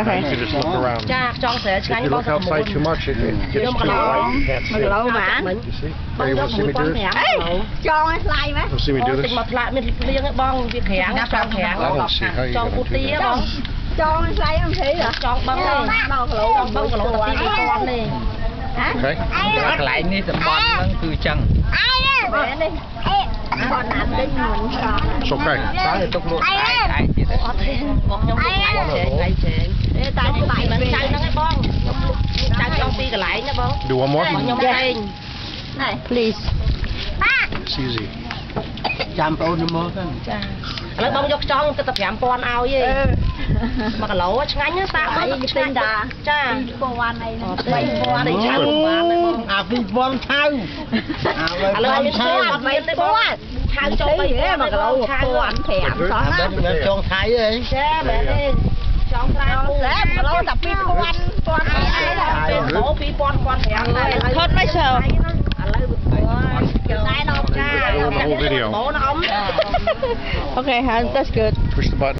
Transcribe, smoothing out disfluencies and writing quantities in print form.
Okay. You can just look around. ចាចង់ស្រាឆ្ងាញ់ If you បង look outside too much, it gets too light. You can't see it. Hello, man. You see? បង Hey, you យក want to see me do this? ចងឲ្យស្លាយមក Want to see me do តិច this? មកថ្លាមានភ្លៀងបងវាក្រាំងចង់ក្រាំង I don't see how you're ចង់ going ពូ to ទា do that. បង ចងឲ្យស្លាយអំពីហ៎ ចង់បឹងទេ ដល់គីឡូ ចង់បឹងគីឡូតាពីវាគាត់នេះ Okay? កន្លែងនេះតំបន់ហ្នឹងគឺចឹង បែរនេះគាត់ណាត់ដេញមួយឆ្ក It's okay. តើទុកលក់ឯទៀត អត់ទេបងខ្ញុំលក់ថ្ងៃជែងថ្ងៃជែង តែស្បែក មិន ពេក ចៅហ្នឹងឯងបងខ្ញុំលក់ចៅចង់ពីកន្លែងណាបង Do one more? ខ្ញុំតែង នេះ please It's easy. ចាំប្អូនមើលទៅ ចាឥឡូវបងយកខ្ចង់ខ្ញុំគិតតែ 5,000 ឲ្យទេ1គីឡូឆ្ងាញ់ណាតា អី បង គេទិញតា ចា 2000អីហ្នឹង 3000 3000 នេះឆៅបានទេបង អា2000ថៅ ឥឡូវមានស្គាល់អត់មានទេបងឆៅចូល ទៅ 3,000 1គីឡូ ឆៅ 1500សោះណា មិនចងថៃអី ចាមែនទេចង់ប្រើ តែ1គីឡូតែ2000 1000អីដែរ ពេលគីឡូ2000 1500តែឥឡូវ ថតមិនសូវ ឥឡូវតែដល់ចា The whole video. បងណាអ៊ំ Okay, that's good. Push the button.